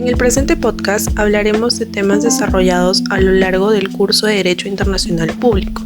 En el presente podcast hablaremos de temas desarrollados a lo largo del curso de Derecho Internacional Público.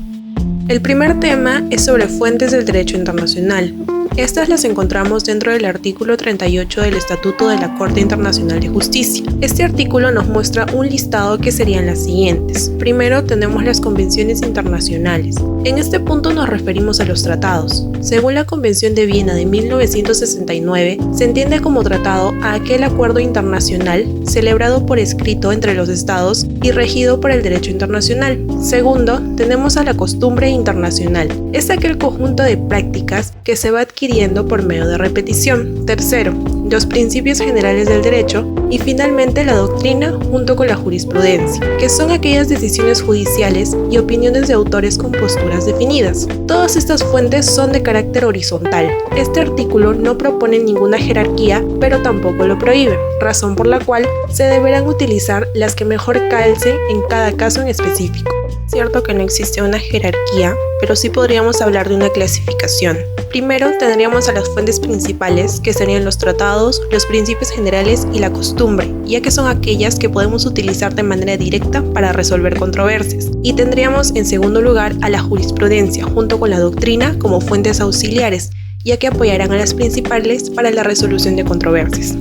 El primer tema es sobre fuentes del derecho internacional. Estas las encontramos dentro del artículo 38 del Estatuto de la Corte Internacional de Justicia. Este artículo nos muestra un listado que serían las siguientes. Primero tenemos las convenciones internacionales. En este punto nos referimos a los tratados. Según la Convención de Viena de 1969, se entiende como tratado a aquel acuerdo internacional celebrado por escrito entre los estados y regido por el derecho internacional. Segundo, tenemos a la costumbre internacional. Es aquel conjunto de prácticas que se va adquiriendo por medio de repetición. Tercero, los principios generales del derecho y finalmente la doctrina junto con la jurisprudencia, que son aquellas decisiones judiciales y opiniones de autores con posturas definidas. Todas estas fuentes son de carácter horizontal. Este artículo no propone ninguna jerarquía, pero tampoco lo prohíbe, razón por la cual se deberán utilizar las que mejor calcen en cada caso en específico. Cierto que no existe una jerarquía, pero sí podríamos hablar de una clasificación. Primero tendríamos a las fuentes principales, que serían los tratados, los principios generales y la costumbre, ya que son aquellas que podemos utilizar de manera directa para resolver controversias. Y tendríamos en segundo lugar a la jurisprudencia, junto con la doctrina como fuentes auxiliares, ya que apoyarán a las principales para la resolución de controversias.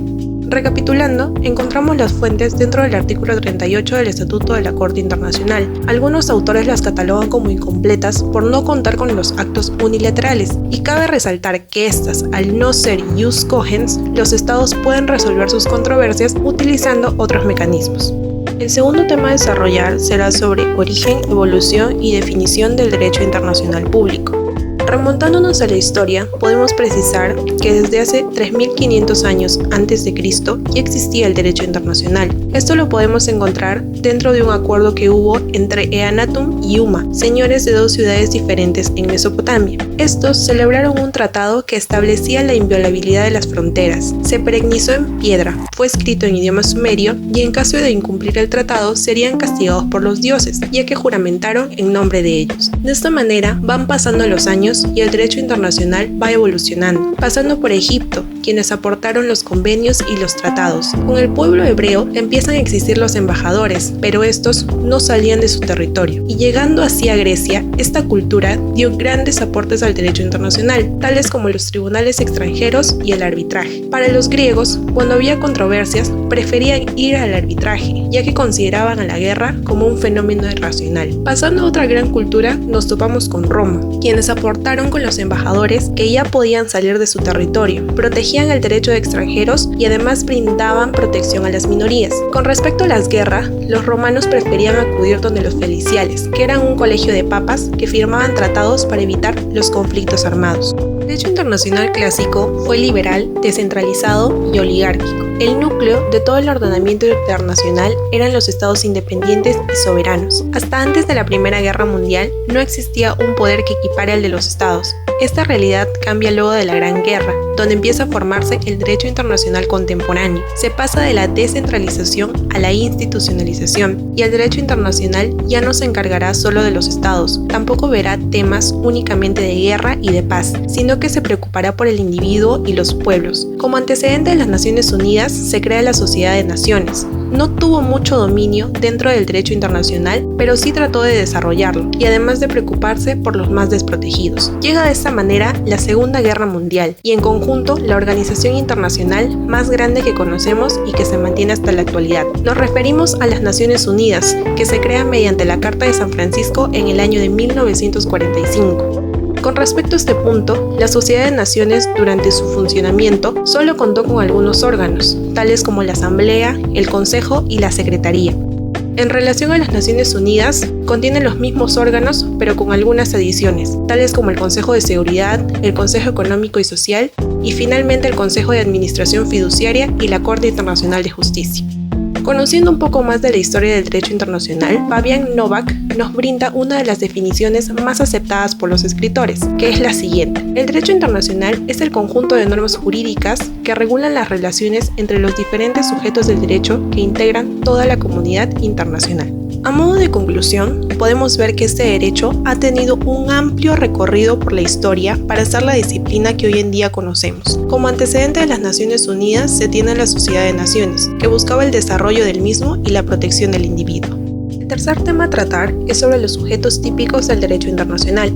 Recapitulando, encontramos las fuentes dentro del artículo 38 del Estatuto de la Corte Internacional. Algunos autores las catalogan como incompletas por no contar con los actos unilaterales, y cabe resaltar que estas, al no ser jus cogens, los estados pueden resolver sus controversias utilizando otros mecanismos. El segundo tema a desarrollar será sobre origen, evolución y definición del derecho internacional público. Remontándonos a la historia, podemos precisar que desde hace 3.500 años antes de Cristo ya existía el derecho internacional. Esto lo podemos encontrar dentro de un acuerdo que hubo entre Eannatum y Uma, señores de dos ciudades diferentes en Mesopotamia. Estos celebraron un tratado que establecía la inviolabilidad de las fronteras. Se perenizó en piedra, fue escrito en idioma sumerio y en caso de incumplir el tratado serían castigados por los dioses, ya que juramentaron en nombre de ellos. De esta manera van pasando los años y el derecho internacional va evolucionando, pasando por Egipto, quienes aportaron los convenios y los tratados. Con el pueblo hebreo empiezan a existir los embajadores, pero estos no salían de su territorio. Y llegando así a Grecia, esta cultura dio grandes aportes al derecho internacional, tales como los tribunales extranjeros y el arbitraje. Para los griegos, cuando había controversias, preferían ir al arbitraje, ya que consideraban a la guerra como un fenómeno irracional. Pasando a otra gran cultura, nos topamos con Roma, quienes aportaron con los embajadores que ya podían salir de su territorio, protegían el derecho de extranjeros y además brindaban protección a las minorías. Con respecto a las guerras, los romanos preferían acudir donde los feliciales, que eran un colegio de papas que firmaban tratados para evitar los conflictos armados. El derecho internacional clásico fue liberal, descentralizado y oligárquico. El núcleo de todo el ordenamiento internacional eran los estados independientes y soberanos. Hasta antes de la Primera Guerra Mundial no existía un poder que equipare al de los estados. Esta realidad cambia luego de la Gran Guerra, donde empieza a formarse el derecho internacional contemporáneo. Se pasa de la descentralización a la institucionalización, y el derecho internacional ya no se encargará solo de los estados, tampoco verá temas únicamente de guerra y de paz, sino que se preocupará por el individuo y los pueblos. Como antecedente de las Naciones Unidas, se crea la Sociedad de Naciones. No tuvo mucho dominio dentro del derecho internacional, pero sí trató de desarrollarlo, y además de preocuparse por los más desprotegidos. Llega de esta manera la Segunda Guerra Mundial, y en conjunto la organización internacional más grande que conocemos y que se mantiene hasta la actualidad. Nos referimos a las Naciones Unidas, que se crea mediante la Carta de San Francisco en el año de 1945. Con respecto a este punto, la Sociedad de Naciones durante su funcionamiento solo contó con algunos órganos, tales como la Asamblea, el Consejo y la Secretaría. En relación a las Naciones Unidas, contienen los mismos órganos, pero con algunas adiciones, tales como el Consejo de Seguridad, el Consejo Económico y Social y finalmente el Consejo de Administración Fiduciaria y la Corte Internacional de Justicia. Conociendo un poco más de la historia del derecho internacional, Fabian Novak nos brinda una de las definiciones más aceptadas por los escritores, que es la siguiente. El derecho internacional es el conjunto de normas jurídicas que regulan las relaciones entre los diferentes sujetos del derecho que integran toda la comunidad internacional. A modo de conclusión, podemos ver que este derecho ha tenido un amplio recorrido por la historia para ser la disciplina que hoy en día conocemos. Como antecedente de las Naciones Unidas se tiene la Sociedad de Naciones, que buscaba el desarrollo del mismo y la protección del individuo. El tercer tema a tratar es sobre los sujetos típicos del derecho internacional.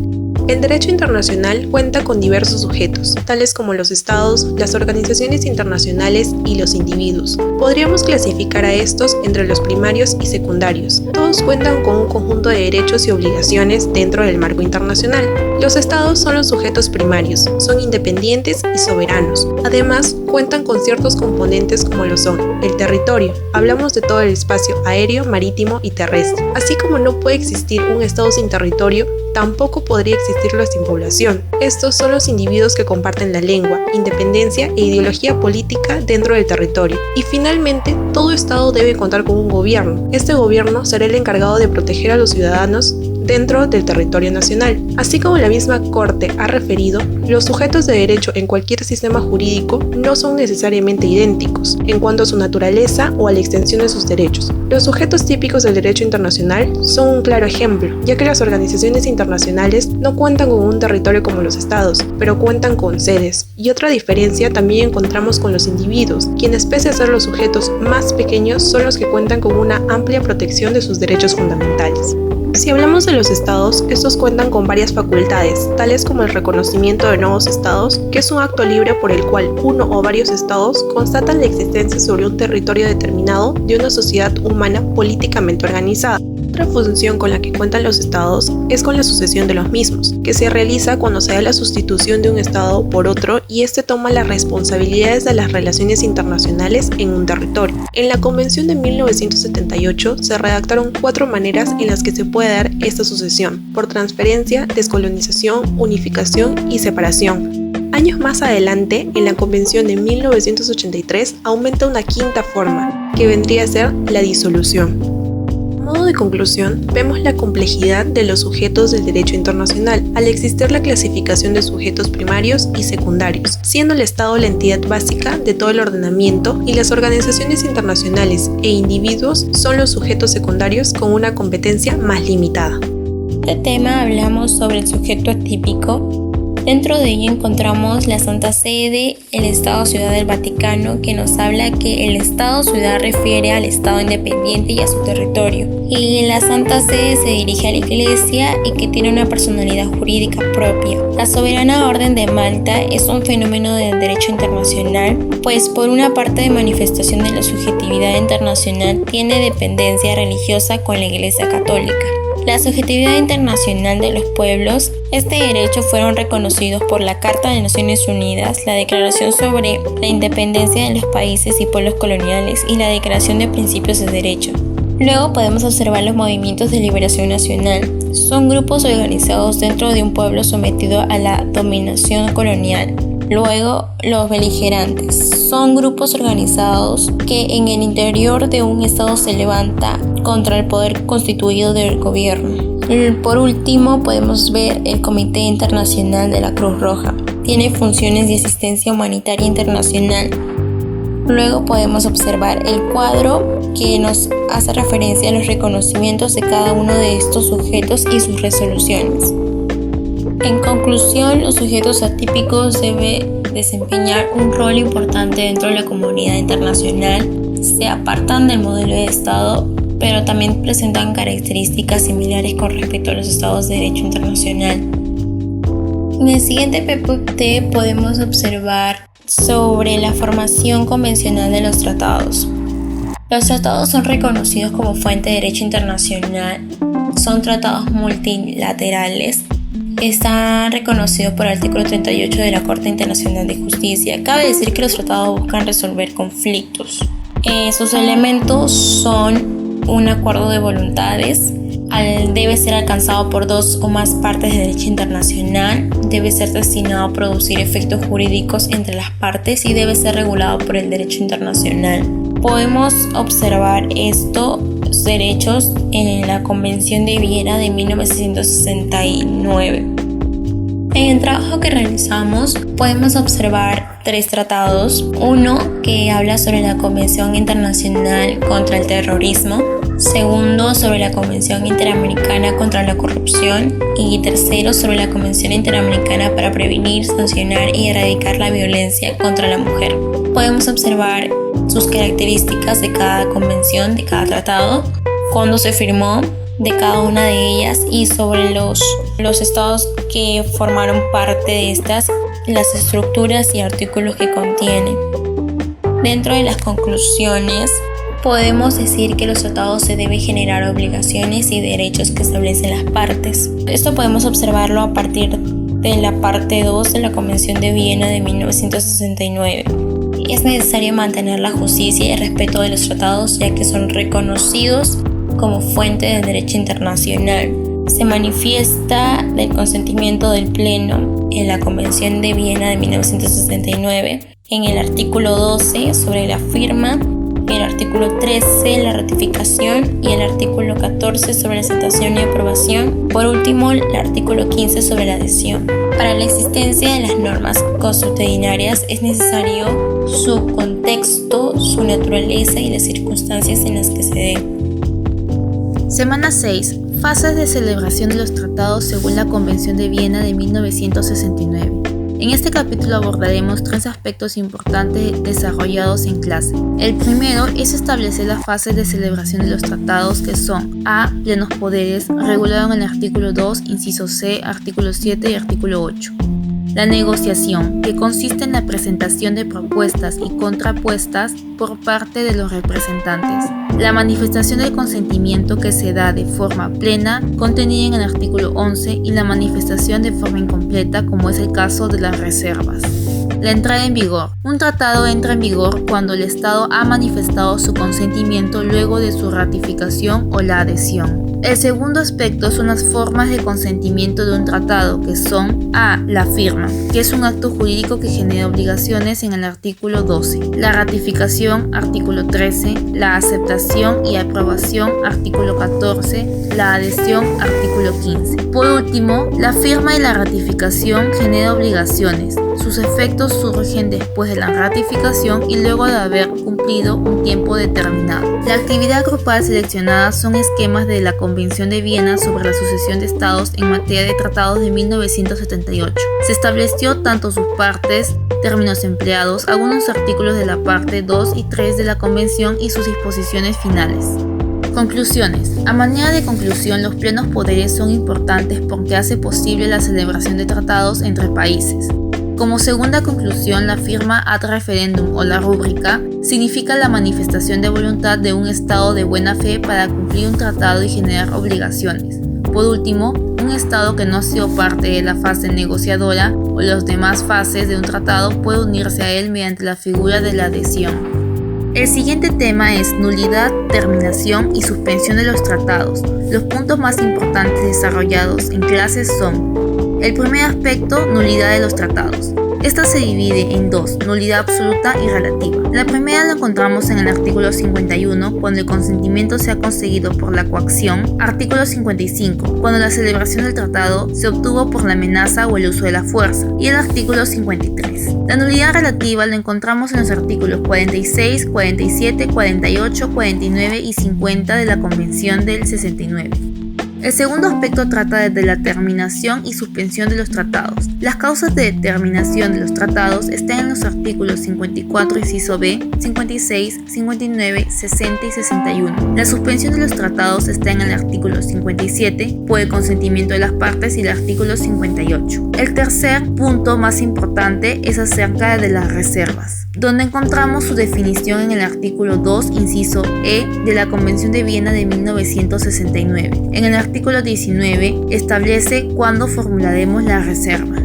El derecho internacional cuenta con diversos sujetos, tales como los estados, las organizaciones internacionales y los individuos. Podríamos clasificar a estos entre los primarios y secundarios. Todos cuentan con un conjunto de derechos y obligaciones dentro del marco internacional. Los estados son los sujetos primarios, son independientes y soberanos. Además, cuentan con ciertos componentes como lo son el territorio. Hablamos de todo el espacio aéreo, marítimo y terrestre. Así como no puede existir un estado sin territorio, tampoco podría existirlo sin población. Estos son los individuos que comparten la lengua, independencia e ideología política dentro del territorio. Y finalmente, todo estado debe contar con un gobierno. Este gobierno será el encargado de proteger a los ciudadanos dentro del territorio nacional. Así como la misma Corte ha referido, los sujetos de derecho en cualquier sistema jurídico no son necesariamente idénticos en cuanto a su naturaleza o a la extensión de sus derechos. Los sujetos típicos del derecho internacional son un claro ejemplo, ya que las organizaciones internacionales no cuentan con un territorio como los estados, pero cuentan con sedes. Y otra diferencia también encontramos con los individuos, quienes pese a ser los sujetos más pequeños son los que cuentan con una amplia protección de sus derechos fundamentales. Si hablamos de los estados, estos cuentan con varias facultades, tales como el reconocimiento de nuevos estados, que es un acto libre por el cual uno o varios estados constatan la existencia sobre un territorio determinado de una sociedad humana políticamente organizada. Otra función con la que cuentan los estados es con la sucesión de los mismos, que se realiza cuando se da la sustitución de un estado por otro y este toma las responsabilidades de las relaciones internacionales en un territorio. En la Convención de 1978 se redactaron 4 maneras en las que se puede dar esta sucesión: por transferencia, descolonización, unificación y separación. Años más adelante, en la Convención de 1983, aumenta una quinta forma, que vendría a ser la disolución. A modo de conclusión, vemos la complejidad de los sujetos del derecho internacional, al existir la clasificación de sujetos primarios y secundarios, siendo el Estado la entidad básica de todo el ordenamiento y las organizaciones internacionales e individuos son los sujetos secundarios con una competencia más limitada. En este tema hablamos sobre el sujeto atípico. Dentro de ello encontramos la Santa Sede, el Estado-Ciudad del Vaticano, que nos habla que el Estado-Ciudad refiere al Estado independiente y a su territorio. Y la Santa Sede se dirige a la Iglesia y que tiene una personalidad jurídica propia. La Soberana Orden de Malta es un fenómeno del derecho internacional, pues por una parte de manifestación de la subjetividad internacional tiene dependencia religiosa con la Iglesia Católica. La subjetividad internacional de los pueblos, este derecho fueron reconocidos por la Carta de Naciones Unidas, la Declaración sobre la Independencia de los Países y Pueblos Coloniales y la Declaración de Principios de Derecho. Luego podemos observar los movimientos de liberación nacional. Son grupos organizados dentro de un pueblo sometido a la dominación colonial. Luego, los beligerantes. Son grupos organizados que en el interior de un estado se levanta contra el poder constituido del gobierno. Por último, podemos ver el Comité Internacional de la Cruz Roja. Tiene funciones de asistencia humanitaria internacional. Luego podemos observar el cuadro que nos hace referencia a los reconocimientos de cada uno de estos sujetos y sus resoluciones. En conclusión, los sujetos atípicos deben desempeñar un rol importante dentro de la comunidad internacional. Se apartan del modelo de Estado, pero también presentan características similares con respecto a los estados de derecho internacional. En el siguiente PPT podemos observar sobre la formación convencional de los tratados. Los tratados son reconocidos como fuente de derecho internacional, son tratados multilaterales. Están reconocidos por el artículo 38 de la Corte Internacional de Justicia. Cabe decir que los tratados buscan resolver conflictos. Sus elementos son un acuerdo de voluntades, debe ser alcanzado por 2 o más partes de derecho internacional, debe ser destinado a producir efectos jurídicos entre las partes y debe ser regulado por el derecho internacional. Podemos observar estos derechos en la Convención de Viena de 1969. En el trabajo que realizamos podemos observar 3 tratados. Uno que habla sobre la Convención Internacional contra el Terrorismo. Segundo, sobre la Convención Interamericana contra la Corrupción. Y tercero, sobre la Convención Interamericana para prevenir, sancionar y erradicar la violencia contra la mujer. Podemos observar sus características de cada convención, de cada tratado, cuándo se firmó de cada una de ellas y sobre los estados que formaron parte de estas, las estructuras y artículos que contienen. Dentro de las conclusiones, podemos decir que los tratados se deben generar obligaciones y derechos que establecen las partes. Esto podemos observarlo a partir de la parte 2 de la Convención de Viena de 1969. Es necesario mantener la justicia y el respeto de los tratados, ya que son reconocidos como fuente del derecho internacional. Se manifiesta del consentimiento del Pleno en la Convención de Viena de 1969, en el artículo 12 sobre la firma, el artículo 13 la ratificación y el artículo 14 sobre la aceptación y aprobación. Por último, el artículo 15 sobre la adhesión. Para la existencia de las normas consuetudinarias es necesario su contexto, su naturaleza y las circunstancias en las que se den. Semana 6. Fases de celebración de los tratados según la Convención de Viena de 1969. En este capítulo abordaremos 3 aspectos importantes desarrollados en clase. El primero es establecer las fases de celebración de los tratados, que son: A. Plenos poderes, regulado en el artículo 2, inciso C, artículo 7 y artículo 8. La negociación, que consiste en la presentación de propuestas y contrapuestas por parte de los representantes. La manifestación del consentimiento, que se da de forma plena, contenida en el artículo 11, y la manifestación de forma incompleta, como es el caso de las reservas. La entrada en vigor. Un tratado entra en vigor cuando el Estado ha manifestado su consentimiento luego de su ratificación o la adhesión. El segundo aspecto son las formas de consentimiento de un tratado, que son: A. La firma, que es un acto jurídico que genera obligaciones en el artículo 12. La ratificación, artículo 13. La aceptación y aprobación, artículo 14. La adhesión, artículo 15. Por último, la firma y la ratificación genera obligaciones. Sus efectos surgen después de la ratificación y luego de haber cumplido un tiempo determinado. La actividad grupal seleccionada son esquemas de la Convención de Viena sobre la sucesión de estados en materia de tratados de 1978. Se estableció tanto sus partes, términos empleados, algunos artículos de la parte 2 y 3 de la Convención y sus disposiciones finales. Conclusiones. A manera de conclusión, los plenos poderes son importantes porque hace posible la celebración de tratados entre países. Como segunda conclusión, la firma ad referendum o la rúbrica significa la manifestación de voluntad de un Estado de buena fe para cumplir un tratado y generar obligaciones. Por último, un Estado que no ha sido parte de la fase negociadora o las demás fases de un tratado puede unirse a él mediante la figura de la adhesión. El siguiente tema es nulidad, terminación y suspensión de los tratados. Los puntos más importantes desarrollados en clases son: el primer aspecto, nulidad de los tratados. Esta se divide en 2, nulidad absoluta y relativa. La primera la encontramos en el artículo 51, cuando el consentimiento se ha conseguido por la coacción. Artículo 55, cuando la celebración del tratado se obtuvo por la amenaza o el uso de la fuerza. Y el artículo 53. La nulidad relativa la encontramos en los artículos 46, 47, 48, 49 y 50 de la Convención del 69. El segundo aspecto trata de la terminación y suspensión de los tratados. Las causas de terminación de los tratados están en los artículos 54, inciso B, 56, 59, 60 y 61. La suspensión de los tratados está en el artículo 57, por el consentimiento de las partes, y el artículo 58. El tercer punto más importante es acerca de las reservas, donde encontramos su definición en el artículo 2, inciso E, de la Convención de Viena de 1969. En el artículo 19 establece cuándo formularemos la reserva.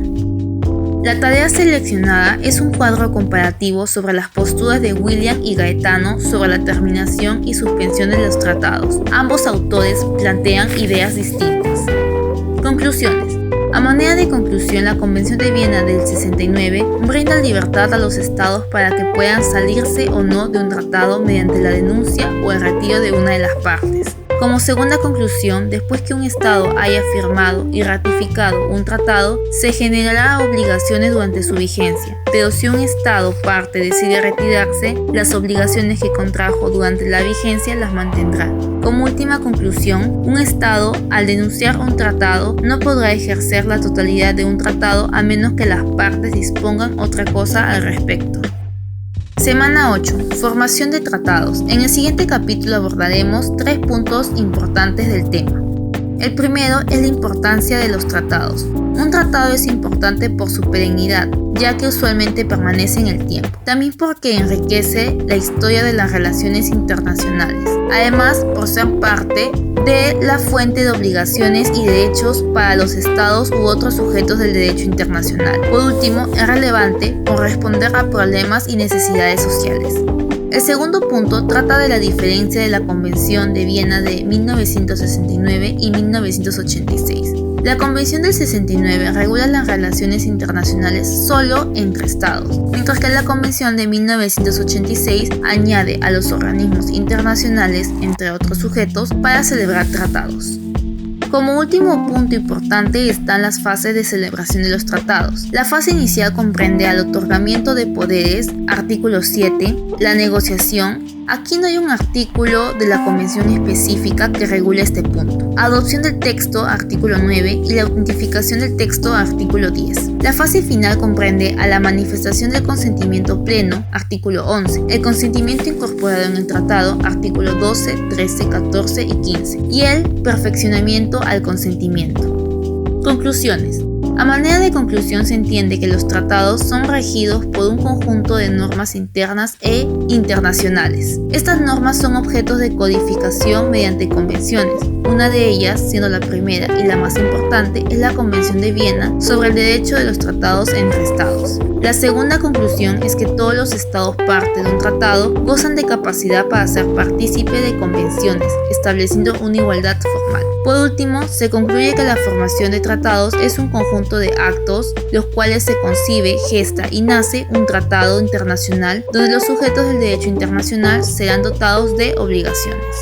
La tarea seleccionada es un cuadro comparativo sobre las posturas de William y Gaetano sobre la terminación y suspensión de los tratados. Ambos autores plantean ideas distintas. Conclusiones. A manera de conclusión, la Convención de Viena del 69 brinda libertad a los estados para que puedan salirse o no de un tratado mediante la denuncia o el retiro de una de las partes. Como segunda conclusión, después que un Estado haya firmado y ratificado un tratado, se generará obligaciones durante su vigencia, pero si un Estado parte decide retirarse, las obligaciones que contrajo durante la vigencia las mantendrá. Como última conclusión, un Estado, al denunciar un tratado, no podrá ejercer la totalidad de un tratado a menos que las partes dispongan otra cosa al respecto. Semana 8. Formación de tratados. En el siguiente capítulo abordaremos 3 puntos importantes del tema. El primero es la importancia de los tratados. Un tratado es importante por su perennidad, ya que usualmente permanece en el tiempo. También porque enriquece la historia de las relaciones internacionales. Además, por ser parte de la fuente de obligaciones y derechos para los estados u otros sujetos del derecho internacional. Por último, es relevante por responder a problemas y necesidades sociales. El segundo punto trata de la diferencia de la Convención de Viena de 1969 y 1986. La Convención del 69 regula las relaciones internacionales solo entre estados, mientras que la Convención de 1986 añade a los organismos internacionales, entre otros sujetos, para celebrar tratados. Como último punto importante están las fases de celebración de los tratados. La fase inicial comprende al otorgamiento de poderes, artículo 7, la negociación. Aquí no hay un artículo de la convención específica que regule este punto. Adopción del texto, artículo 9, y la autentificación del texto, artículo 10. La fase final comprende a la manifestación del consentimiento pleno, artículo 11, el consentimiento incorporado en el tratado, artículo 12, 13, 14 y 15, y el perfeccionamiento al consentimiento. Conclusiones. A manera de conclusión se entiende que los tratados son regidos por un conjunto de normas internas e internacionales. Estas normas son objetos de codificación mediante convenciones. Una de ellas, siendo la primera y la más importante, es la Convención de Viena sobre el derecho de los tratados entre estados. La segunda conclusión es que todos los estados parte de un tratado gozan de capacidad para ser partícipe de convenciones, estableciendo una igualdad formal. Por último, se concluye que la formación de tratados es un conjunto de actos, los cuales se concibe, gesta y nace un tratado internacional donde los sujetos del derecho internacional serán dotados de obligaciones.